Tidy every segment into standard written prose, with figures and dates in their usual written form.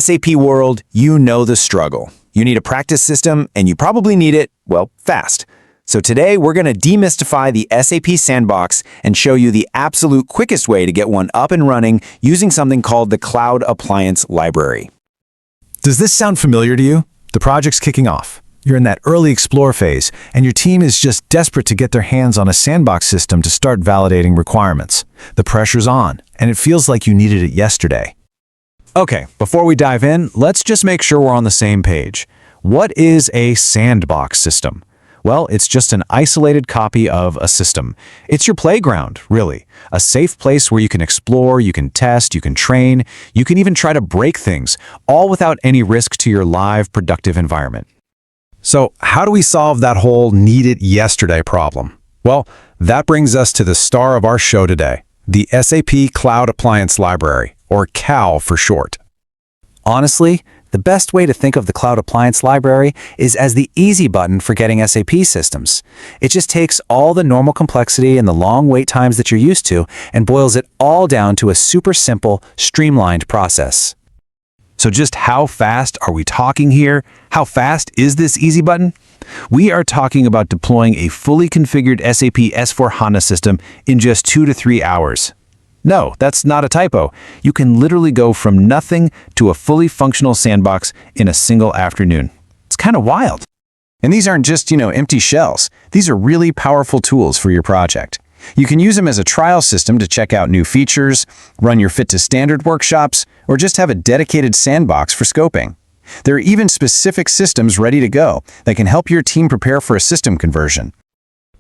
SAP world, you know the struggle. You need a practice system, and you probably need it, well, fast. So today, we're going to demystify the SAP sandbox and show you the absolute quickest way to get one up and running using something called the Cloud Appliance Library. Does this sound familiar to you? The project's kicking off. You're in that early explore phase, and your team is just desperate to get their hands on a sandbox system to start validating requirements. The pressure's on, and it feels like you needed it yesterday. Okay, before we dive in, let's just make sure we're on the same page. What is a sandbox system? Well, it's just an isolated copy of a system. It's your playground, really. A safe place where you can explore, you can test, you can train, you can even try to break things, all without any risk to your live, productive environment. So, how do we solve that whole need-it-yesterday problem? Well, that brings us to the star of our show today, the SAP Cloud Appliance Library, or CAL for short. Honestly, the best way to think of the Cloud Appliance Library is as the easy button for getting SAP systems. It just takes all the normal complexity and the long wait times that you're used to and boils it all down to a super simple, streamlined process. So just how fast are we talking here? How fast is this easy button? We are talking about deploying a fully configured SAP S/4HANA system in just 2 to 3 hours. No, that's not a typo. You can literally go from nothing to a fully functional sandbox in a single afternoon. It's kind of wild. And these aren't just, empty shells. These are really powerful tools for your project. You can use them as a trial system to check out new features, run your fit-to-standard workshops, or just have a dedicated sandbox for scoping. There are even specific systems ready to go that can help your team prepare for a system conversion.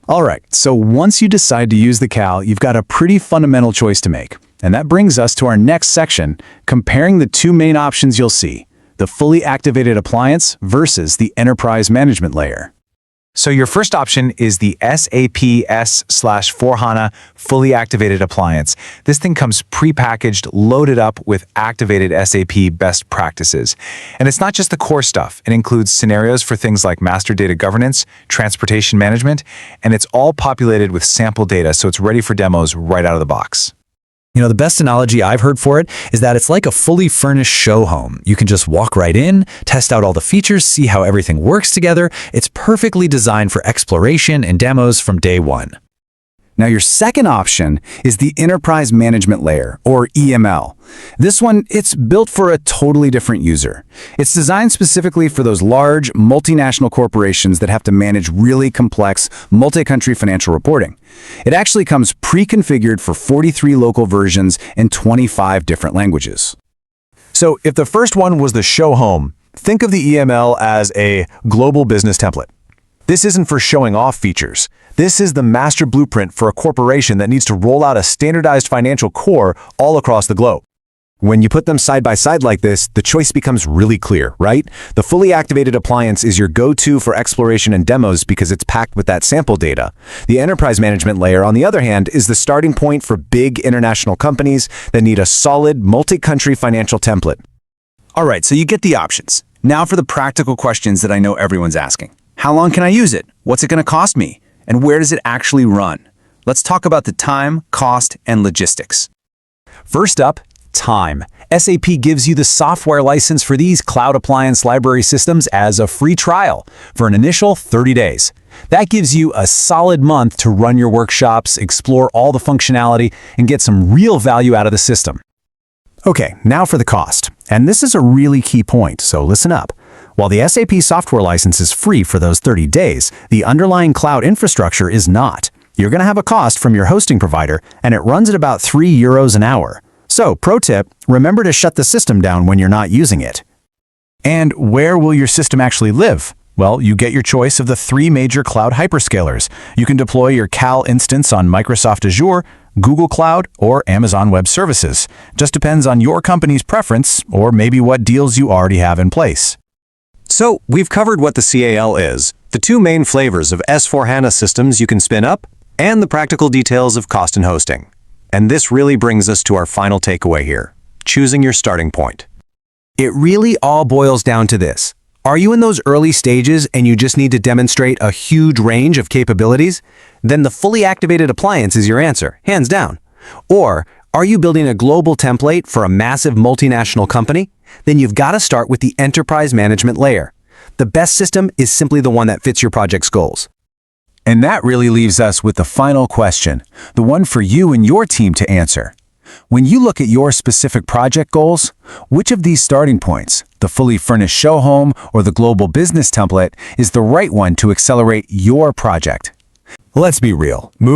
All right, so once you decide to use the CAL, you've got a pretty fundamental choice to make. And that brings us to our next section, comparing the two main options you'll see, the fully activated appliance versus the enterprise management layer. So your first option is the SAP S/4HANA fully activated appliance. This thing comes pre-packaged, loaded up with activated SAP best practices. And it's not just the core stuff. It includes scenarios for things like master data governance, transportation management, and it's all populated with sample data, so it's ready for demos right out of the box. The best analogy I've heard for it is that it's like a fully furnished show home. You can just walk right in, test out all the features, see how everything works together. It's perfectly designed for exploration and demos from day one. Now, your second option is the Enterprise Management Layer, or EML. This one, it's built for a totally different user. It's designed specifically for those large, multinational corporations that have to manage really complex, multi-country financial reporting. It actually comes pre-configured for 43 local versions in 25 different languages. So, if the first one was the show home, think of the EML as a global business template. This isn't for showing off features. This is the master blueprint for a corporation that needs to roll out a standardized financial core all across the globe. When you put them side by side like this, the choice becomes really clear, right? The fully activated appliance is your go-to for exploration and demos because it's packed with that sample data. The enterprise management layer, on the other hand, is the starting point for big international companies that need a solid multi-country financial template. All right, so you get the options. Now for the practical questions that I know everyone's asking. How long can I use it? What's it going to cost me? And where does it actually run? Let's talk about the time, cost, and logistics. First up, time. SAP gives you the software license for these Cloud Appliance Library systems as a free trial for an initial 30 days. That gives you a solid month to run your workshops, explore all the functionality, and get some real value out of the system. Okay, now for the cost. And this is a really key point, so listen up. While the SAP software license is free for those 30 days, the underlying cloud infrastructure is not. You're going to have a cost from your hosting provider, and it runs at about €3 an hour. So, pro tip, remember to shut the system down when you're not using it. And where will your system actually live? Well, you get your choice of the 3 major cloud hyperscalers. You can deploy your CAL instance on Microsoft Azure, Google Cloud, or Amazon Web Services. Just depends on your company's preference, or maybe what deals you already have in place. So, we've covered what the CAL is, the 2 main flavors of S/4HANA systems you can spin up, and the practical details of cost and hosting. And this really brings us to our final takeaway here, choosing your starting point. It really all boils down to this. Are you in those early stages and you just need to demonstrate a huge range of capabilities? Then the fully activated appliance is your answer, hands down. Or are you building a global template for a massive multinational company? then you've got to start with the enterprise management layer. The best system is simply the one that fits your project's goals. And that really leaves us with the final question, the one for you and your team to answer. When you look at your specific project goals, which of these starting points, the fully furnished show home or the global business template, is the right one to accelerate your project? Let's be real.